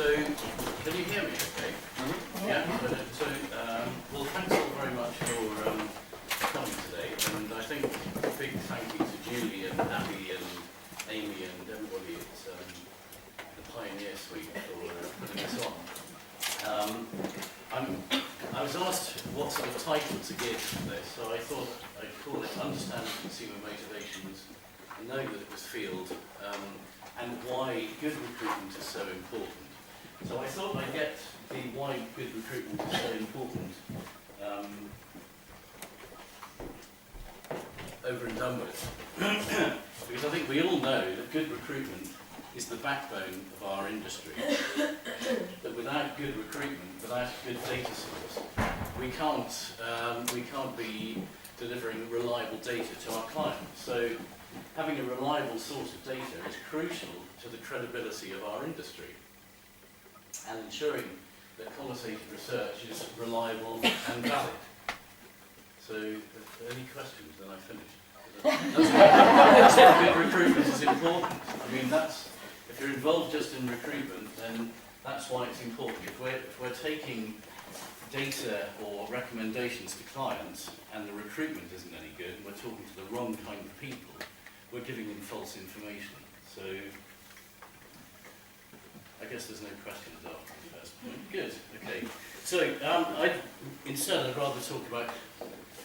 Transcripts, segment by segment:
So, can you hear me okay? Mm-hmm. Yeah? Well, thanks all very much for coming today, and I think a big thank you to Julie and Abby and Amy and everybody at the Pioneer Suite for putting this on. I was asked what sort of title to give to this, so I thought I'd call it Understanding Consumer Motivations, Know That It Was Field, and Why Good Recruitment is So Important. So I thought I'd get the why good recruitment is so important over and done with. Because I think we all know that good recruitment is the backbone of our industry. That without good recruitment, without a good data source, we can't be delivering reliable data to our clients. So having a reliable source of data is crucial to the credibility of our industry, and ensuring that qualitative research is reliable and valid. So, any questions? Then I finished. That's why good recruitment is important. I mean, if you're involved just in recruitment, then that's why it's important. If we're taking data or recommendations to clients and the recruitment isn't any good, and we're talking to the wrong kind of people, we're giving them false information. So, I guess there's no questions after the first point. Good, okay. So, I'd rather talk about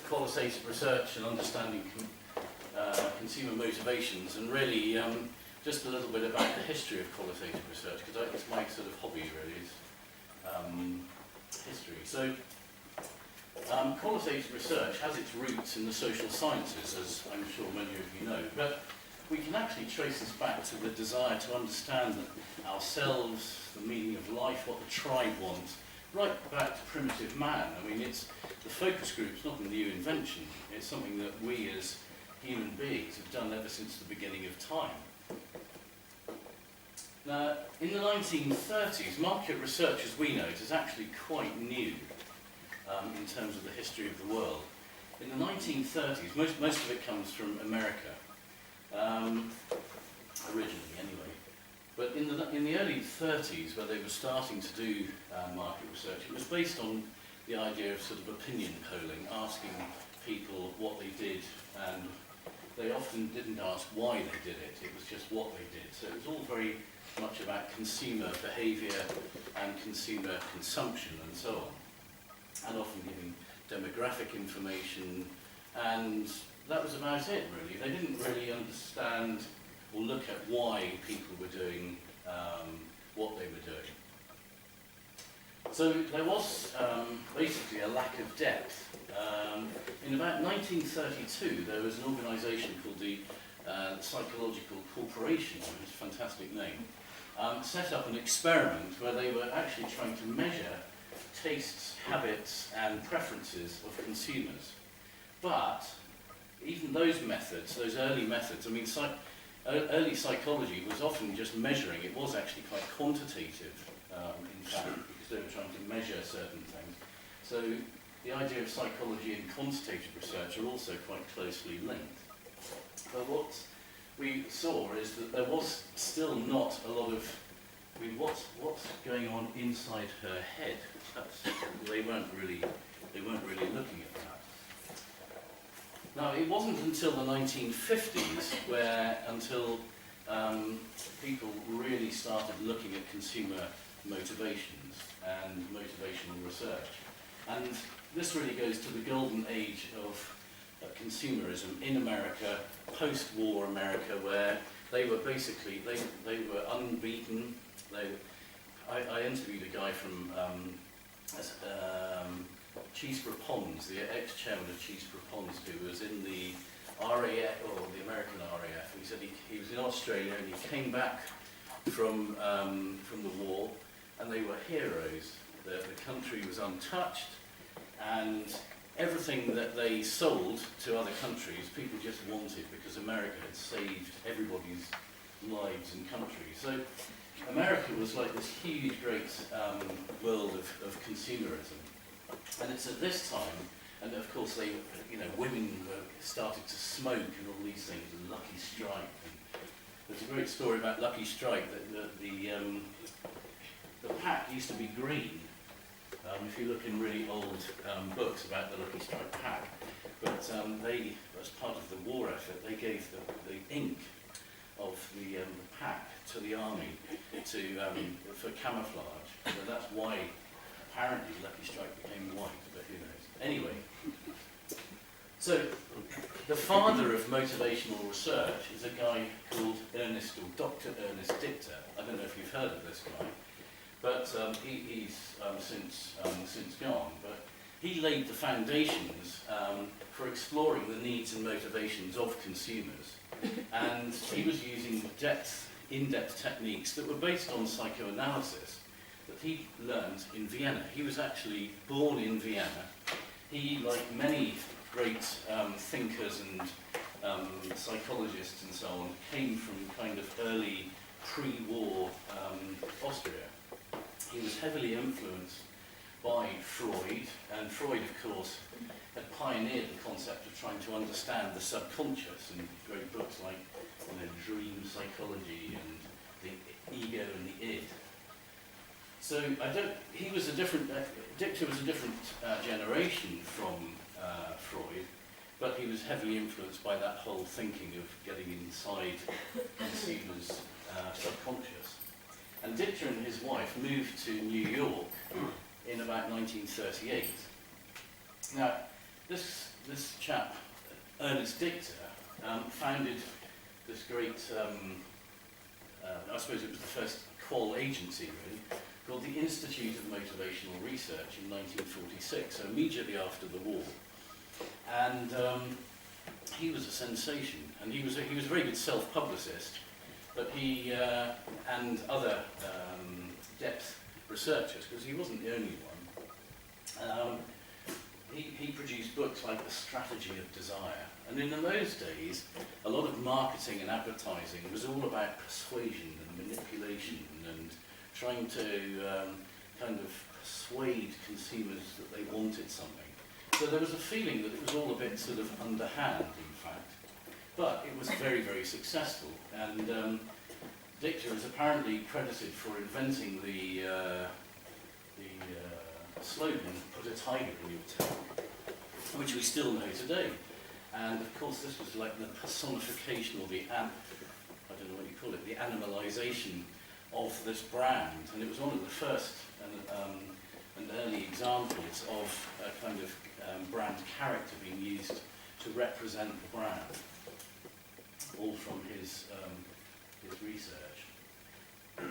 qualitative research and understanding consumer motivations, and really just a little bit about the history of qualitative research, because it's my sort of hobby really, is history. So, qualitative research has its roots in the social sciences, as I'm sure many of you know, but we can actually trace this back to the desire to understand ourselves, the meaning of life, what the tribe wants, right back to primitive man. I mean, the focus group's not a new invention. It's something that we as human beings have done ever since the beginning of time. Now, in the 1930s, market research, as we know it, is actually quite new in terms of the history of the world. In the 1930s, most of it comes from America. Originally anyway, but in the early 30s, where they were starting to do market research, it was based on the idea of sort of opinion polling, asking people what they did, and they often didn't ask why they did it, it was just what they did. So it was all very much about consumer behaviour and consumer consumption and so on, and often giving demographic information, and that was about it really. They didn't really understand or look at why people were doing what they were doing. So there was basically a lack of depth. In about 1932, there was an organisation called the Psychological Corporation, which is a fantastic name, set up an experiment where they were actually trying to measure tastes, habits and preferences of consumers. But even those methods, those early methods, I mean, early psychology was often just measuring. It was actually quite quantitative, in fact, because they were trying to measure certain things. So the idea of psychology and quantitative research are also quite closely linked. But what we saw is that there was still not a lot of, I mean, what's going on inside her head? They weren't really looking at that. Now, it wasn't until the 1950s until people really started looking at consumer motivations and motivational research. And this really goes to the golden age of consumerism in America, post-war America, where they were basically, they were unbeaten. I interviewed a guy from Cheeseborough Ponds, the ex-chairman of Cheeseborough Ponds, who was in the RAF, or the American RAF. He said he was in Australia and he came back from the war, and they were heroes. The country was untouched, and everything that they sold to other countries, people just wanted, because America had saved everybody's lives and country. So America was like this huge, great world of consumerism. And it's at this time, and of course women started to smoke and all these things, and Lucky Strike. And there's a great story about Lucky Strike, that the used to be green. If you look in really old books about the Lucky Strike pack, but they, as part of the war effort, they gave the ink of the pack to the army for camouflage. So that's why apparently Lucky Strike became white, but who knows. Anyway, so the father of motivational research is a guy called Dr. Ernest Dichter. I don't know if you've heard of this guy, but he's since gone. But he laid the foundations for exploring the needs and motivations of consumers, and he was using in-depth techniques that were based on psychoanalysis that he learned in Vienna. He was actually born in Vienna. He, like many great thinkers and psychologists and so on, came from kind of early pre-war Austria. He was heavily influenced by Freud, and Freud, of course, had pioneered the concept of trying to understand the subconscious in great books like Dream Psychology and the Ego and the Id. So he was a different, Dichter was a different generation from Freud, but he was heavily influenced by that whole thinking of getting inside consumers' subconscious. And Dichter and his wife moved to New York in about 1938. Now, this chap, Ernest Dichter, founded this great, I suppose it was the first qual agency really, called the Institute of Motivational Research in 1946, so immediately after the war. And he was a sensation, and he was a very good self-publicist, but he and other depth researchers, because he wasn't the only one, he produced books like The Strategy of Desire. And in those days, a lot of marketing and advertising was all about persuasion and manipulation and trying to kind of persuade consumers that they wanted something. So there was a feeling that it was all a bit sort of underhand, in fact. But it was very, very successful. And Dichter is apparently credited for inventing the slogan, "Put a tiger in your tail," which we still know today. And of course this was like the personification, or the, I don't know what you call it, the animalization of this brand. And it was one of the first and early examples of a kind of brand character being used to represent the brand, all from his research.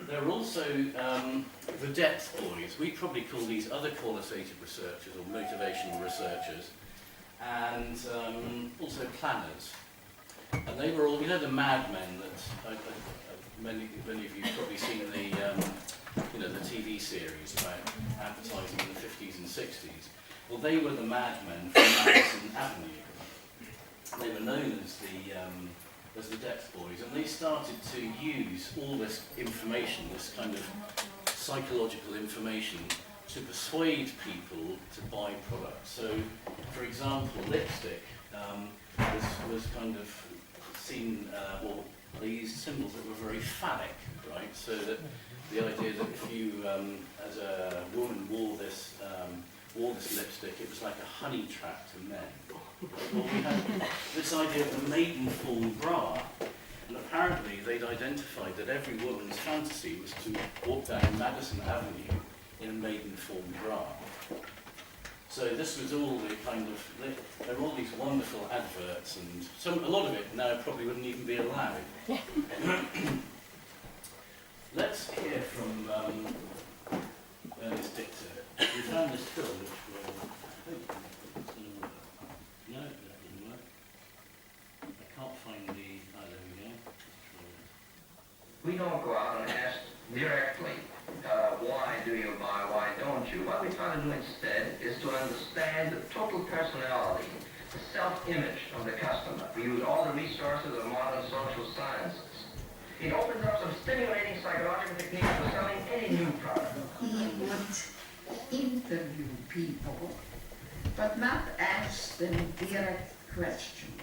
There are also the depth boys. We probably call these other qualitative researchers or motivational researchers, and also planners. And they were all, you know, the madmen that many of you have probably seen the TV series about advertising in the 50s and 60s. Well, they were the madmen from Madison Avenue. They were known as the depth boys, and they started to use all this information, this kind of psychological information, to persuade people to buy products. So, for example, lipstick was kind of seen, they used symbols that were very phallic, right? So that the idea that if you, as a woman, wore this lipstick, it was like a honey trap to men. Well, we had this idea of the maiden form bra, and apparently they'd identified that every woman's fantasy was to walk down Madison Avenue in a maiden form bra. So this was all the kind of, there were all these wonderful adverts, and a lot of it now probably wouldn't even be allowed. Let's hear from Ernest Dichter. We found this film, which will, I hope it's going to work. No, that didn't work. I can't find the, there we go. We don't go out and ask directly, why do you buy, why don't you? What we try to do instead is to understand the total personality, the self-image of the customer. We use all the resources of modern social sciences. It opens up some stimulating psychological techniques for selling any new product. He would interview people, but not ask them direct questions,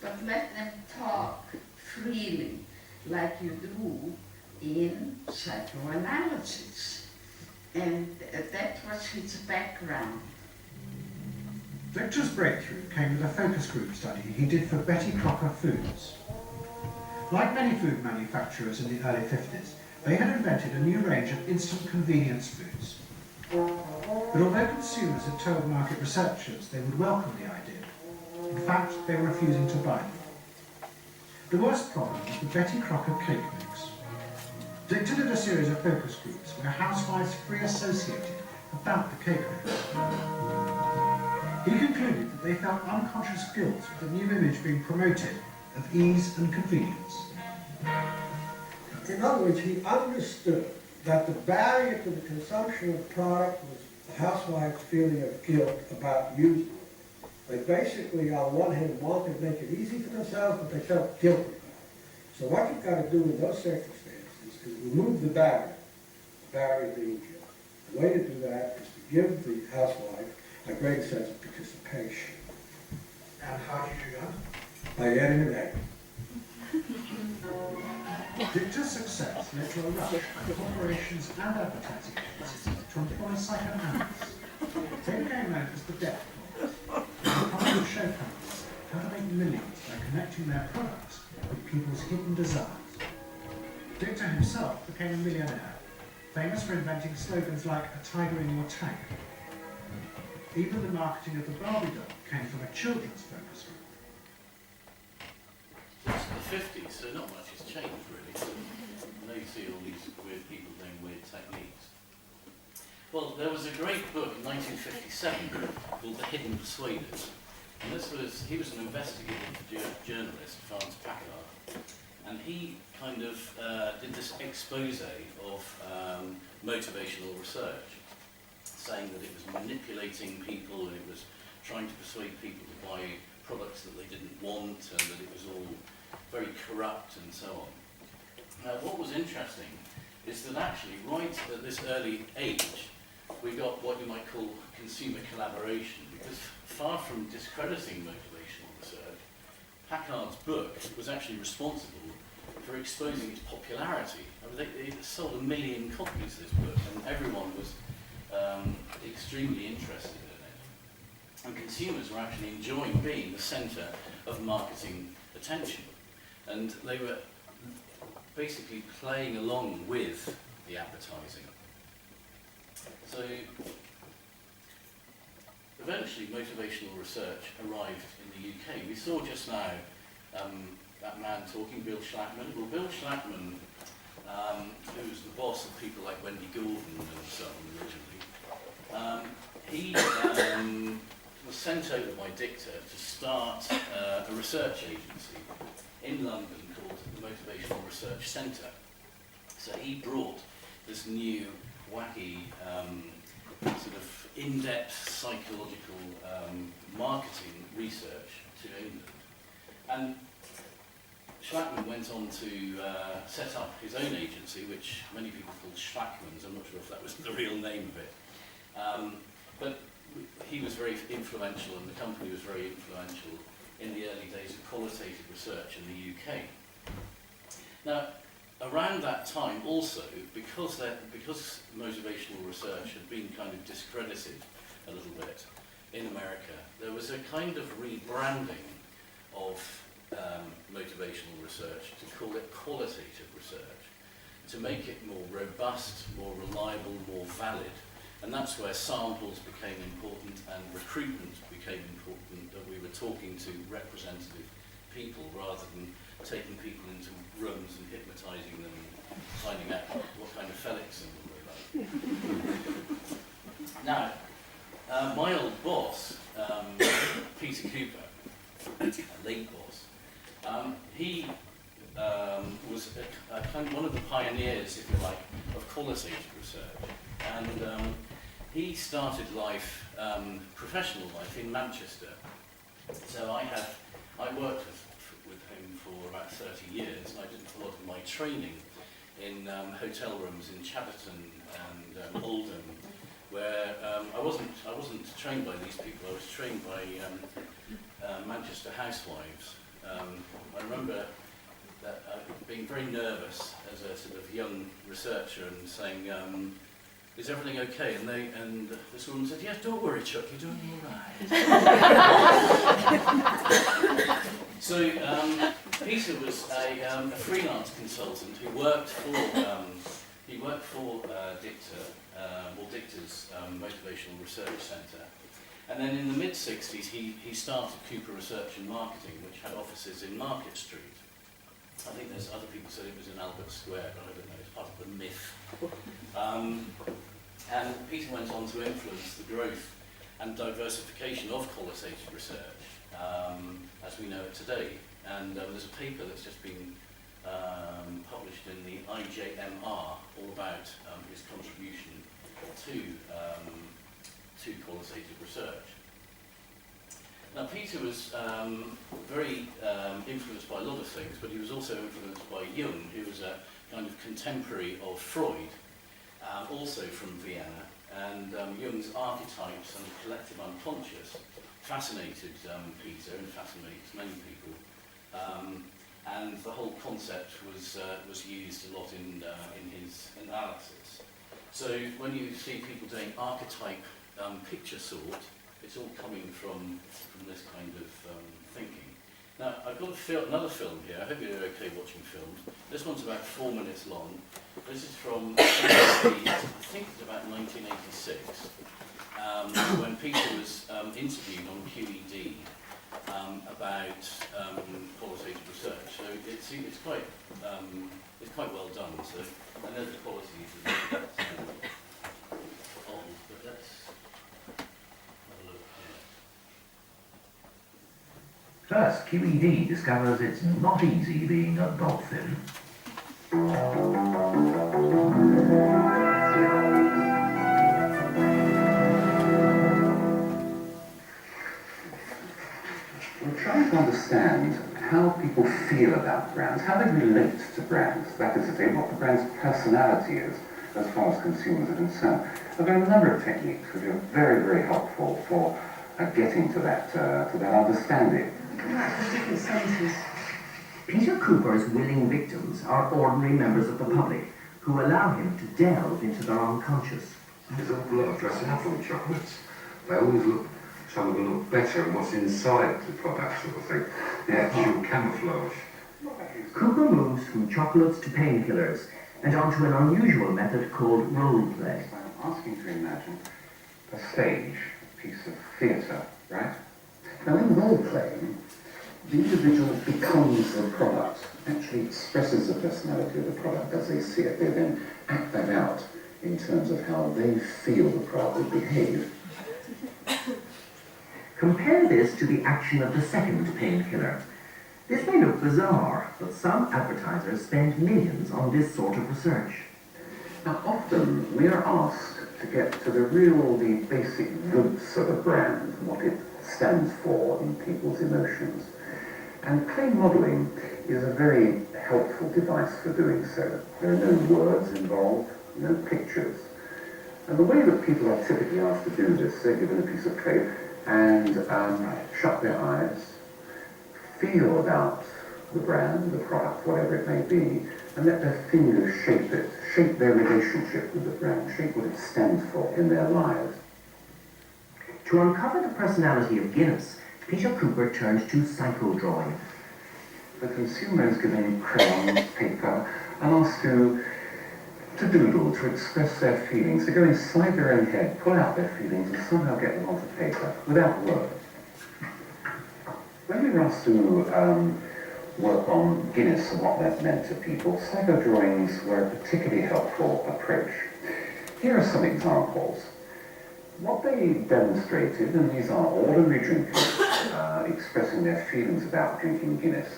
but let them talk freely, like you do in psychoanalysis. And that was his background. Victor's breakthrough came with a focus group study he did for Betty Crocker Foods. Like many food manufacturers in the early 50s, they had invented a new range of instant convenience foods. But although consumers had told market researchers they would welcome the idea, in fact, they were refusing to buy them. The worst problem was the Betty Crocker cake mix. Victor did a series of focus groups where housewives free-associated about the cake mix. He concluded that they felt unconscious guilt with the new image being promoted of ease and convenience. In other words, he understood that the barrier to the consumption of product was the housewife's feeling of guilt about using it. They basically, on one hand, wanted to make it easy for themselves, but they felt guilty about it. So what you've got to do in those circumstances is remove the barrier being guilt. The way to do that is to give the housewife a great sense of participation. And how do you do that? By adding an egg. Victor's success led to a rush by corporations and advertising agencies to employ psychoanalysts. They became known as the death clock, and promised show companies how to make millions by connecting their products with people's hidden desires. Victor himself became a millionaire, famous for inventing slogans like "a tiger in your tank." Even the marketing of the Barbie doll came from a children's focus group. It's the 50s, so not much has changed really. Now you see all these weird people doing weird techniques. Well, there was a great book in 1957 called The Hidden Persuaders. And he was an investigative journalist, Franz Packard, and he kind of did this expose of motivational research, saying that it was manipulating people and it was trying to persuade people to buy products that they didn't want and that it was all very corrupt and so on. Now, what was interesting is that actually right at this early age, we got what you might call consumer collaboration, because far from discrediting motivational research, Packard's book was actually responsible for exposing its popularity. I mean, it sold 1 million copies, this book, and everyone was extremely interested in it. And consumers were actually enjoying being the centre of marketing attention. And they were basically playing along with the advertising. So eventually motivational research arrived in the UK. We saw just now that man talking, Bill Schlachman. Well, Bill Schlachman, who was the boss of people like Wendy Gordon and so on originally, he was sent over by Dicta to start a research agency in London called the Motivational Research Centre. So he brought this new, wacky, sort of in-depth psychological marketing research to England. And Schlachman went on to set up his own agency, which many people called Schlachman's. I'm not sure if that was the real name of it. But he was very influential, and the company was very influential in the early days of qualitative research in the UK. Now, around that time also, because motivational research had been kind of discredited a little bit in America, there was a kind of rebranding of motivational research to call it qualitative research, to make it more robust, more reliable, more valid. And that's where samples became important and recruitment became important, that we were talking to representative people rather than taking people into rooms and hypnotising them and finding out what kind of Felix symbol they like. Now, my old boss, Peter Cooper, a late boss, he was one of the pioneers, if you like, of qualitative research. And he started life, professional life, in Manchester. So I worked with him for about 30 years, and I did a lot of my training in hotel rooms in Chatterton and Oldham, where I wasn't trained by these people. I was trained by Manchester housewives. I remember that being very nervous as a sort of young researcher and saying, is everything okay? And this woman said, yes, don't worry, Chuck, you're doing all right. So Peter was a freelance consultant who worked for Dicta, or Dicta's Motivational Research Centre. And then in the mid-60s, he started Cooper Research and Marketing, which had offices in Market Street. I think there's other people said it was in Albert Square, but I don't know, it's part of the myth. And Peter went on to influence the growth and diversification of qualitative research, as we know it today. And there's a paper that's just been published in the IJMR all about his contribution to qualitative research. Now, Peter was very influenced by a lot of things, but he was also influenced by Jung, who was a kind of contemporary of Freud, also from Vienna. And Jung's archetypes and the collective unconscious fascinated Peter and fascinates many people. And the whole concept was used a lot in his analysis. So when you see people doing archetype picture sort, it's all coming from this kind of thinking. Now, I've got another film here. I hope you're okay watching films. This one's about 4 minutes long. This is from, I think it's about 1986, when Peter was interviewed on QED about qualitative research. So it's quite well done. So I know the quality is old, but let's have a look here. First, QED discovers it's not easy being a dolphin. We're trying to understand how people feel about brands, how they relate to brands, that is to say, what the brand's personality is as far as consumers are concerned. And there are a number of techniques which are very, very helpful for getting to that understanding. Different senses. Peter Cooper's willing victims are ordinary members of the public who allow him to delve into their unconscious. There's an awful lot of dressing up on chocolates. They always look, some of them look better than what's inside the product, sort of thing. The actual camouflage. Cooper moves from chocolates to painkillers and onto an unusual method called role play. I'm asking to imagine a stage, a piece of theatre, right? Now in role playing, the individual becomes the product, actually expresses the personality of the product as they see it. They then act that out in terms of how they feel the product will behave. Compare this to the action of the second painkiller. This may look bizarre, but some advertisers spend millions on this sort of research. Now often we are asked to get to the basic roots of a brand, what it stands for in people's emotions. And claim modelling is a very helpful device for doing so. There are no words involved, no pictures. And the way that people are typically asked to do this, they're given a piece of clay and shut their eyes, feel about the brand, the product, whatever it may be, and let their fingers shape it, shape their relationship with the brand, shape what it stands for in their lives. To uncover the personality of Guinness, Peter Cooper turned to psychodrawing. The consumer is given crayons, paper, and asked to doodle, to express their feelings, to go inside their own head, pull out their feelings, and somehow get them onto paper, without words. When we were asked to work on Guinness and what that meant to people, psychodrawings were a particularly helpful approach. Here are some examples. What they demonstrated, and these are ordinary drinkers expressing their feelings about drinking Guinness,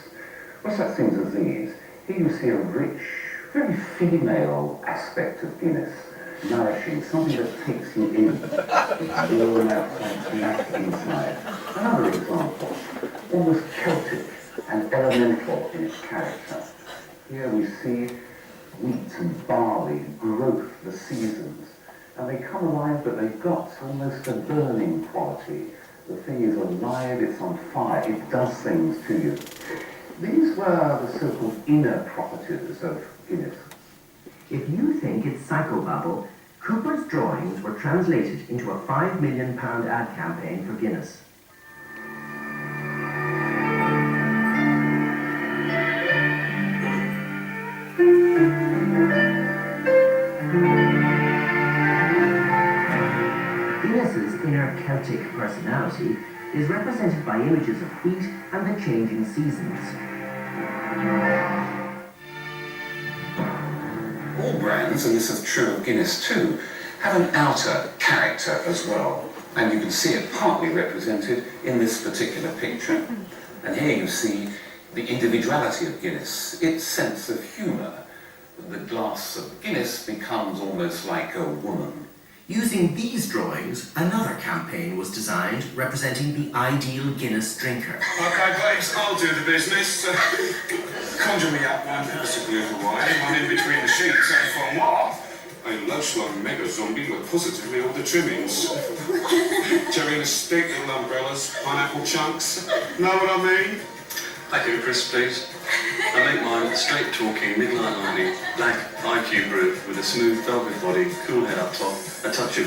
were such things as these. Here you see a rich, very female aspect of Guinness, nourishing, something that takes you in. It's warm outside, snack inside. Another example, almost Celtic and elemental in its character. Here we see wheat and barley, growth, the seasons. And they come alive, but they've got almost a burning quality. The thing is alive, it's on fire, it does things to you. These were the so-called inner properties of Guinness. If you think it's psychobabble, Cooper's drawings were translated into a £5 million ad campaign for Guinness. Guinness's inner Celtic personality is represented by images of wheat and the changing seasons. All brands, and this is true of Guinness too, have an outer character as well. And you can see it partly represented in this particular picture. And here you see the individuality of Guinness, its sense of humour. The glass of Guinness becomes almost like a woman. Using these drawings, another campaign was designed representing the ideal Guinness drinker. Okay, babes, I'll do the business. Conjure me up one possibly overweight, one in between the sheets, and from what? A low-slung mega zombie with positively all the trimmings. Cherry and a stick, little umbrellas, pineapple chunks. Know what I mean? Thank you, Chris, please. I make mine straight-talking, midnight lining, black IQ brew with a smooth velvet body, cool head up top, a touch of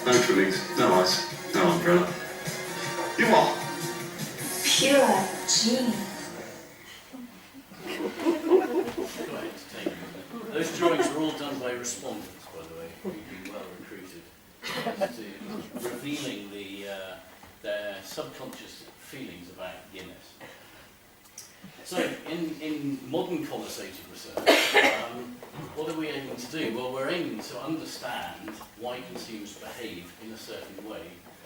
no trimmings, no ice, no umbrella. You are? Pure genius. Quite entertaining, isn't it? Those drawings were all done by respondents, by the way, who've been well recruited, to revealing their subconscious feelings about Guinness. So, in modern qualitative research, what are we aiming to do? Well, we're aiming to understand why consumers behave in a certain way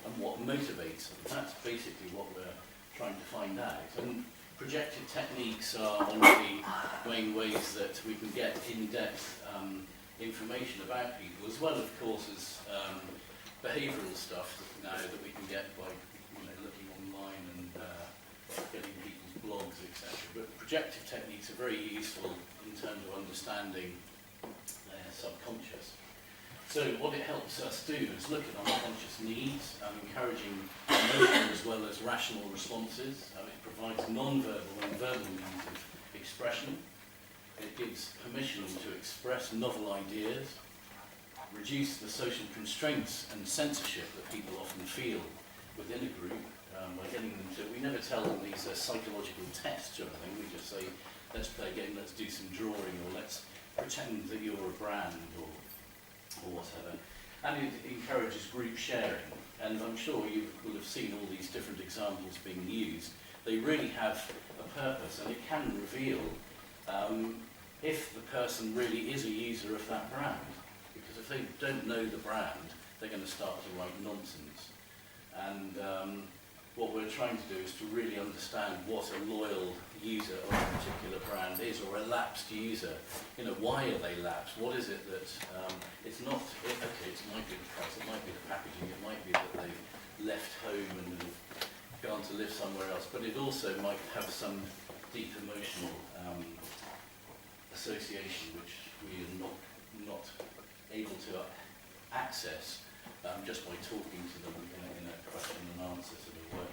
and what motivates them. That's basically what we're trying to find out. And projective techniques are one of the main ways that we can get in-depth information about people, as well, of course, as behavioural stuff now that we can get by looking online and getting people's blogs, etc. But projective techniques are very useful in terms of understanding their subconscious. So what it helps us do is look at unconscious needs, encouraging emotional as well as rational responses. It provides non-verbal and verbal means of expression. It gives permission to express novel ideas, reduce the social constraints and censorship that people often feel within a group by getting them to... We never tell them these are psychological tests or anything. We just say, let's play a game, let's do some drawing, or let's pretend that you're a brand, or whatever. And it encourages group sharing. And I'm sure you will have seen all these different examples being used. They really have a purpose, and it can reveal if the person really is a user of that brand. Because if they don't know the brand, they're going to start to write nonsense. And what we're trying to do is to really understand what a loyal user of a particular brand is, or a lapsed user. Why are they lapsed? What is it that, it's not, okay, it might be the price, it might be the packaging, it might be that they've left home and have gone to live somewhere else, but it also might have some deep emotional association which we are not able to access just by talking to them in a question and answer sort of way.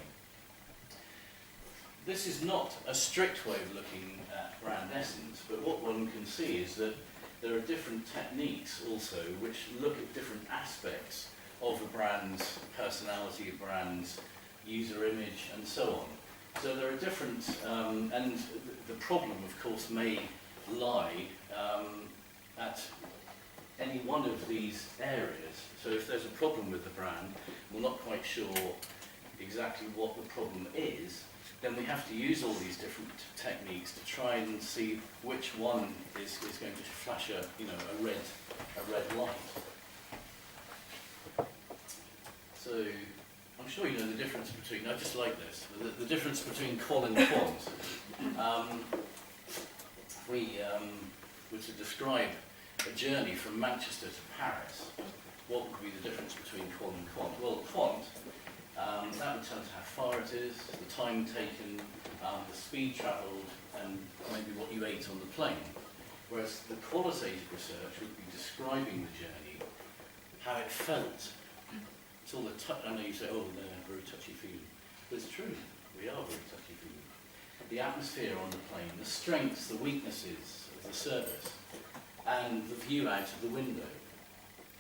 This is not a strict way of looking at brand essence, but what one can see is that there are different techniques also which look at different aspects of a brand's personality, a brand's user image, and so on. So there are different, and the problem, of course, may lie at any one of these areas. So if there's a problem with the brand, we're not quite sure exactly what the problem is, then we have to use all these different techniques to try and see which one is going to flash a red light. So I'm sure you know the difference between, I just like this, the difference between qual and quant. We were to describe a journey from Manchester to Paris, what would be the difference between qual and quant? Well, quant, that would tell us how far it is, the time taken, the speed travelled, and maybe what you ate on the plane. Whereas the qualitative research would be describing the journey, how it felt. It's all the I know you say, oh, they're very touchy-feely. But it's true, we are very touchy-feely. The atmosphere on the plane, the strengths, the weaknesses of the service, and the view out of the window.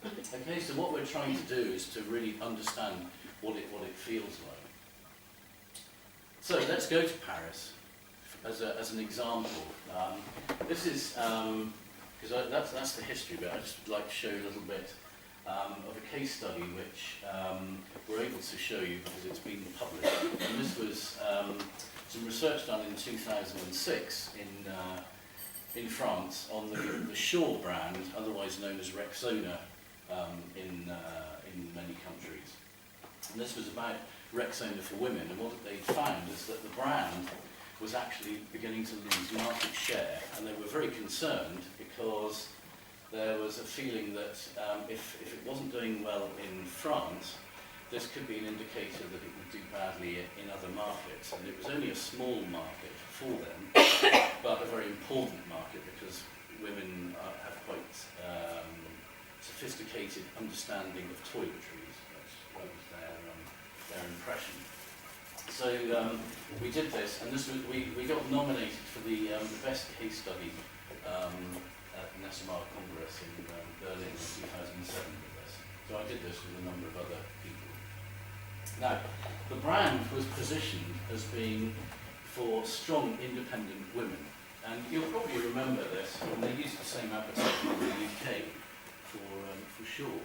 Okay, so what we're trying to do is to really understand what it feels like. So let's go to Paris as an example. This is, because that's the history bit, I'd just like to show you a little bit of a case study which we're able to show you because it's been published. And this was some research done in 2006 in France on the Shaw brand, otherwise known as Rexona in many countries. And this was about Rexona for women, and what they found is that the brand was actually beginning to lose market share, and they were very concerned because there was a feeling that if it wasn't doing well in France, this could be an indicator that it would do badly in other markets. And it was only a small market for them, but a very important market because women have quite sophisticated understanding of toiletries. That was their impression. So we did this, and this was, we got nominated for the best case study at an SMR Congress in Berlin in 2007 with this. So I did this with a number of other people. Now, the brand was positioned as being for strong, independent women. And you'll probably remember this, and they used the same advertising in the UK for Shaw.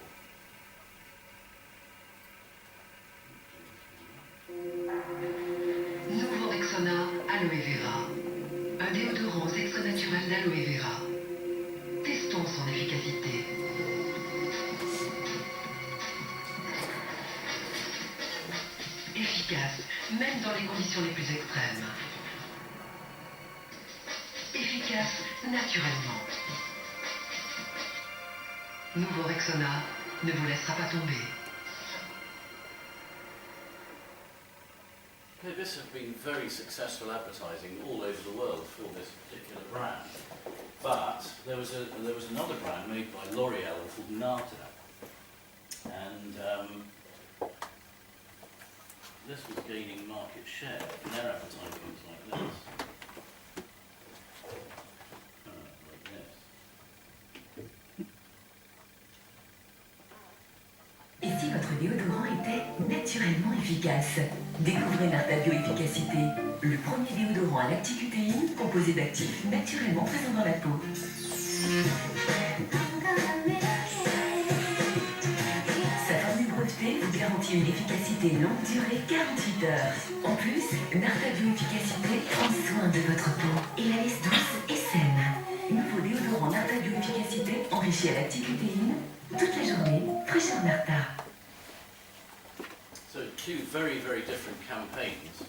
Nouveau Rexona Aloe Vera. Un déodorant aux extraits naturels d'aloe vera. Testons son efficacité. Efficace, même dans les conditions les plus extrêmes. Efficace naturellement. Nouveau Rexona ne vous laissera pas tomber. Okay, this has been very successful advertising all over the world for this particular brand. But there was another brand made by L'Oreal called Nata. And this was gaining market share, and their advertising was like this. Et si votre déodorant était naturellement efficace? Découvrez Narta Bioefficacité, le premier déodorant à lacticutéine composé d'actifs naturellement présents dans la peau. Sa formule brevetée vous garantit une efficacité longue durée 48 heures. En plus, Narta Bioefficacité prend soin de votre peau et la laisse douce et saine. Nouveau déodorant Narta Bioefficacité enrichi à lacticutéine. Toute la journée, fraîcheur Narta. So two very, very different campaigns,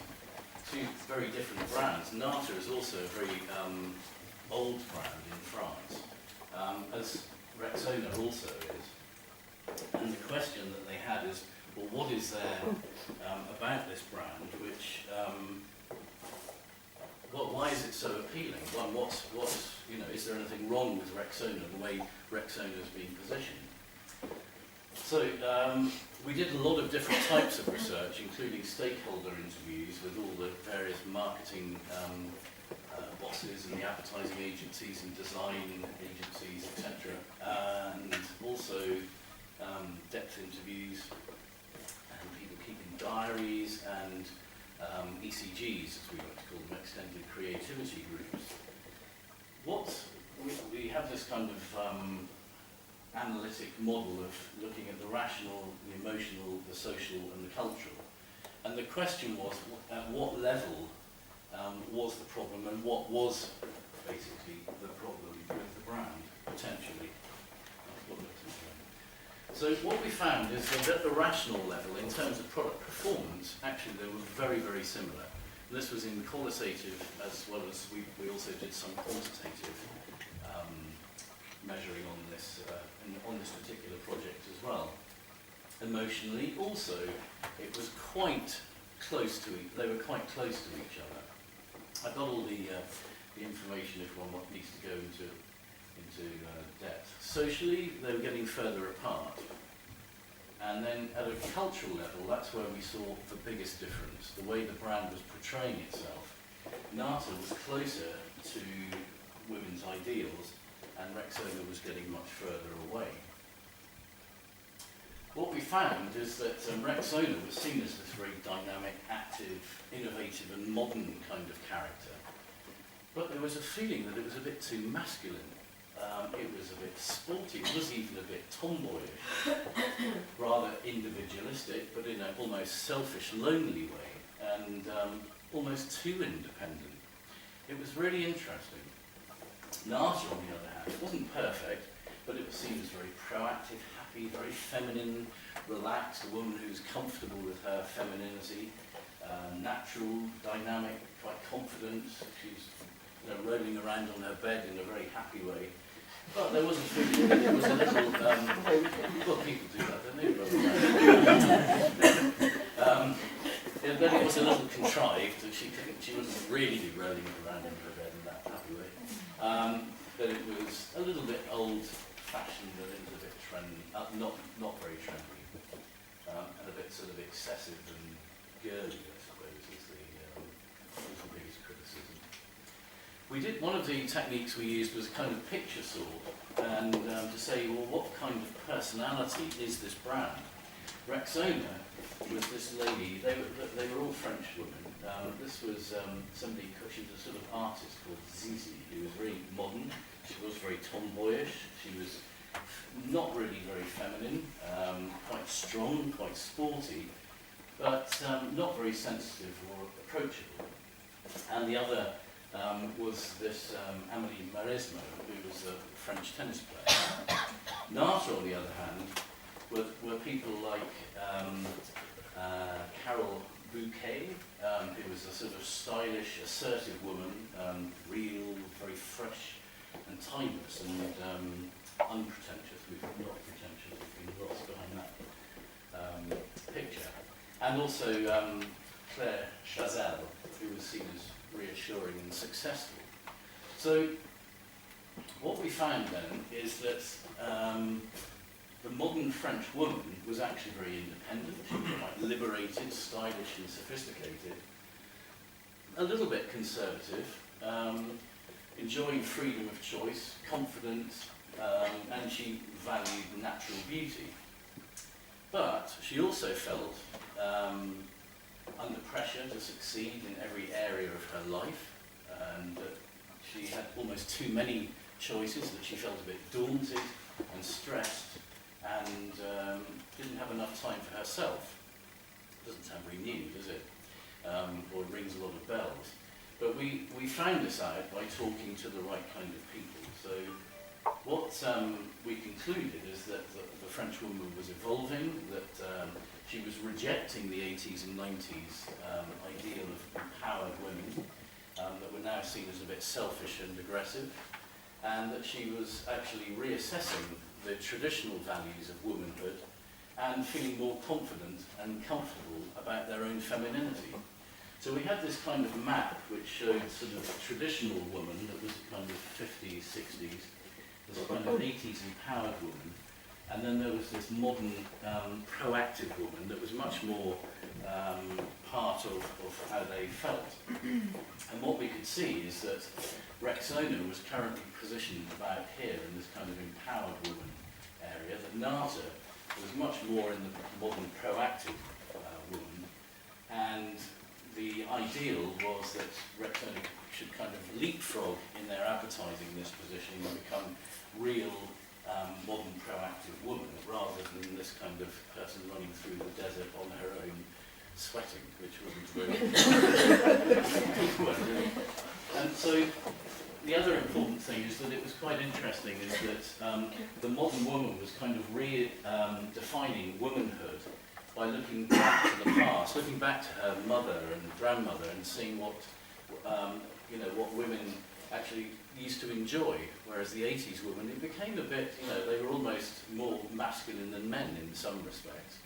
two very different brands. Nata is also a very old brand in France, as Rexona also is. And the question that they had is, well, what is there about this brand which, why is it so appealing? What's is there anything wrong with Rexona, the way Rexona is being positioned? So we did a lot of different types of research, including stakeholder interviews with all the various marketing bosses and the advertising agencies and design agencies, etc. And also depth interviews and people keeping diaries and ECGs, as we like to call them, extended creativity groups. We have this kind of analytic model of looking at the rational, the emotional, the social and the cultural. And the question was, at what level was the problem and what was basically the problem with the brand, potentially. So what we found is that at the rational level, in terms of product performance, actually they were very, very similar. And this was in qualitative as well as we also did some quantitative measuring on this particular project as well. Emotionally, also, it was quite close to they were quite close to each other. I've got all the information if one needs to go into depth. Socially, they were getting further apart. And then at a cultural level, that's where we saw the biggest difference, the way the brand was portraying itself. Nata was closer to women's ideals, and Rexona was getting much further away. found is that Rexona was seen as this very dynamic, active, innovative and modern kind of character. But there was a feeling that it was a bit too masculine. It was a bit sporty, it was even a bit tomboyish, rather individualistic, but in an almost selfish, lonely way, and almost too independent. It was really interesting. Nasa, on the other hand, wasn't perfect, but it was seen as very proactive, happy, very feminine, relaxed, a woman who's comfortable with her femininity, natural, dynamic, quite confident. She's rolling around on her bed in a very happy way. But there was a feeling that it was a little, well, people do that, don't they? Then it was a little contrived, and she wasn't really rolling around in her bed in that happy way. That it was a little bit old-fashioned, a little bit trendy, not very trendy, and a bit sort of excessive and girly, I suppose, is the biggest criticism. One of the techniques we used was kind of picture sort, and to say, well, what kind of personality is this brand? Rexona was this lady, they were all French women. This was somebody, she was a sort of artist called Zizi, who was very modern. She was very tomboyish. She was not really very feminine, quite strong, quite sporty, but not very sensitive or approachable. And the other was this MMRS, who was a French tennis player. Nasa, on the other hand, were people like Carol Bouquet, who was a sort of stylish, assertive woman, real, very fresh and timeless and unpretentious. We've not pretentious, we've been lost behind that picture. And also Claire Chazelle, who was seen as reassuring and successful. So what we found then is that the modern French woman was actually very independent. She was quite liberated, stylish and sophisticated, a little bit conservative, enjoying freedom of choice, confident, and she valued natural beauty. But she also felt under pressure to succeed in every area of her life, and she had almost too many choices, that she felt a bit daunted and stressed, and didn't have enough time for herself. Doesn't sound very new, does it? Or it rings a lot of bells. But we found this out by talking to the right kind of people. So what we concluded is that the French woman was evolving, that she was rejecting the 80s and 90s ideal of empowered women that were now seen as a bit selfish and aggressive, and that she was actually reassessing the traditional values of womanhood and feeling more confident and comfortable about their own femininity. So we had this kind of map which showed sort of a traditional woman that was kind of 50s, 60s, this kind of 80s empowered woman, and then there was this modern proactive woman that was much more part of how they felt. And what we could see is that Rexona was currently positioned about here in this kind of empowered woman area, that Nata was much more in the modern proactive woman, and the ideal was that Rexona should kind of leapfrog in their advertising this positioning and become real modern proactive woman, rather than this kind of person running through the desert on her own, sweating, which wasn't very And so the other important thing is that it was quite interesting is that the modern woman was kind of redefining womanhood by looking back to the past, looking back to her mother and grandmother and seeing what what women actually used to enjoy, whereas the 80s women, it became a bit, they were almost more masculine than men in some respects.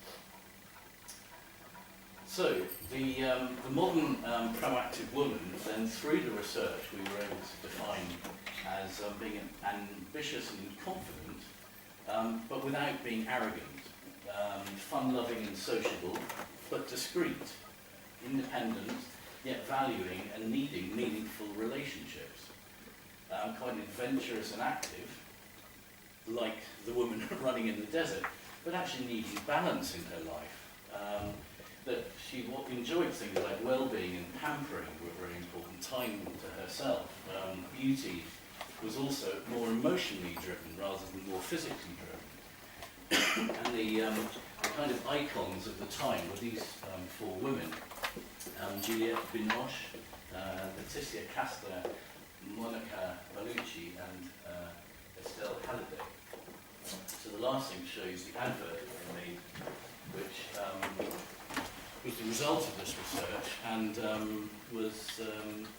So the modern proactive woman, then through the research, we were able to define as being ambitious and confident, but without being arrogant, fun-loving and sociable, but discreet, independent, yet valuing and needing meaningful relationships. Quite adventurous and active, like the woman running in the desert, but actually needing balance in her life. That she enjoyed things like well-being and pampering were very important, time to herself. Beauty was also more emotionally driven rather than more physically driven. And the kind of icons of the time were these four women. Juliette Binoche, Laetitia Casta, Monica Bellucci and Estelle Halliday. So the last thing shows the advert that they made, which was the result of this research and was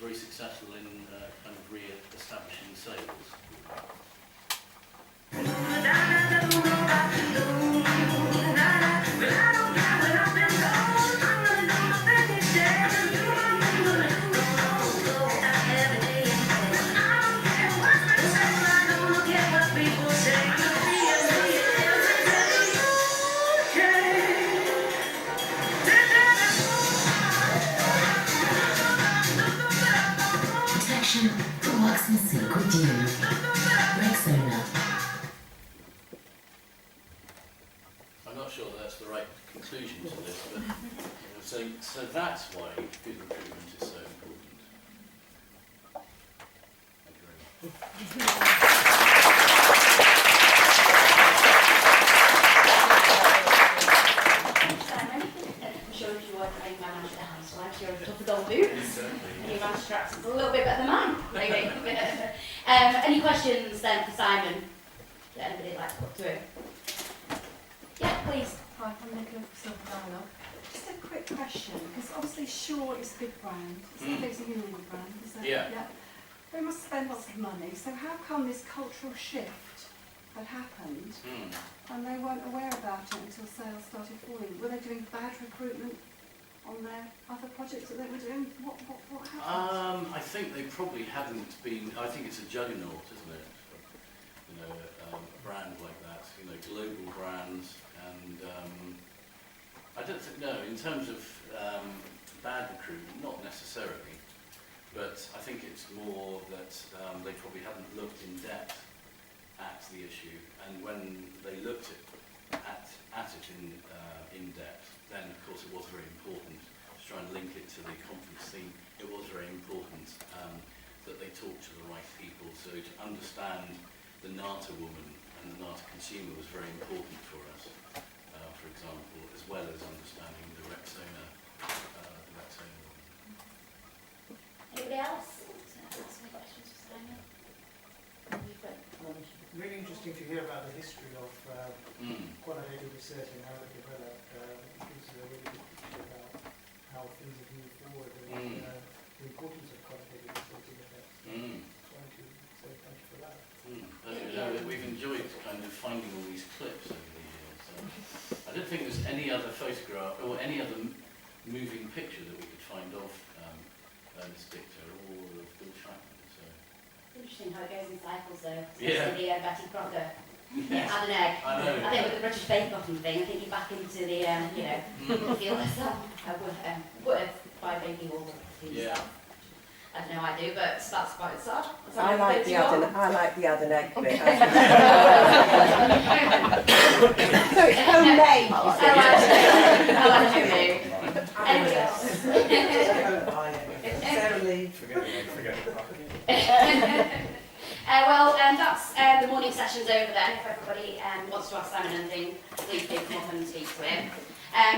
very successful in kind of re-establishing sales. Pour accesser continue. Rexona. I'm not sure that's the right conclusion to this, but so that's why good recruitment is so important. Thank you very much. I'm sure if you were to make my manage the housewife, you're tough as old boots. And your manage straps is a little bit better than mine, maybe. Any questions then for Simon that anybody would like to put through? Yeah, please. Hi, I'm Nicola from Silver Dialogue. Just a quick question, because obviously Shaw is a big brand. It's a union brand, is it? Yeah. They must spend lots of money, so how come this cultural shift had happened and they weren't aware about it until sales started falling? Were they doing bad recruitment on their other projects that they were doing? What happened? I think they probably hadn't been. I think it's a juggernaut, isn't it? You know, a brand like that. You know, global brands, and I don't think in terms of bad recruitment, not necessarily, but I think it's more that they probably hadn't looked in depth at the issue, and when they looked at it in depth, then of course it was very important to try and link it to the conference theme. It was very important that they talk to the right people. So to understand the NATA woman and the NATA consumer was very important for us, for example, as well as understanding the Rexona woman. Anybody else? Ask any questions for Simon? Really interesting to hear about the history of qualitative research and how it developed. It gives a really good picture about how things have moved forward and the importance of qualitative research in effect. So I want to say thank you for that. We've enjoyed kind of finding all these clips over the years. I don't think there's any other photograph or any other moving picture that we could find of Ernest Dictor or of Bill Chapman. Interesting how it goes in cycles though. Yeah. The Betty Crocker. Yeah, had an egg. I know. I think with the British Bake Off thing, I think you're back into the, feel myself. I would have by baking all the stuff. I don't know how I do, but that's quite sad. I like the add an egg bit. So it's homemade. I like homemade. Anybody else? Sarah Lee. Forget it. That's the morning session's over then. If everybody wants to ask Simon anything, please do come up and speak to him.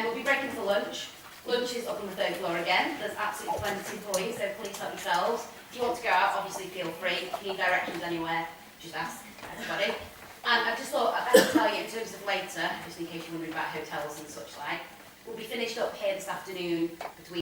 We'll be breaking for lunch. Lunch is up on the 3rd floor again. There's absolutely plenty for you, so please help yourselves. If you want to go out, obviously feel free. If you need directions anywhere, just ask everybody. And I just thought I'd better tell you in terms of later, just in case you're wondering about hotels and such like, we'll be finished up here this afternoon between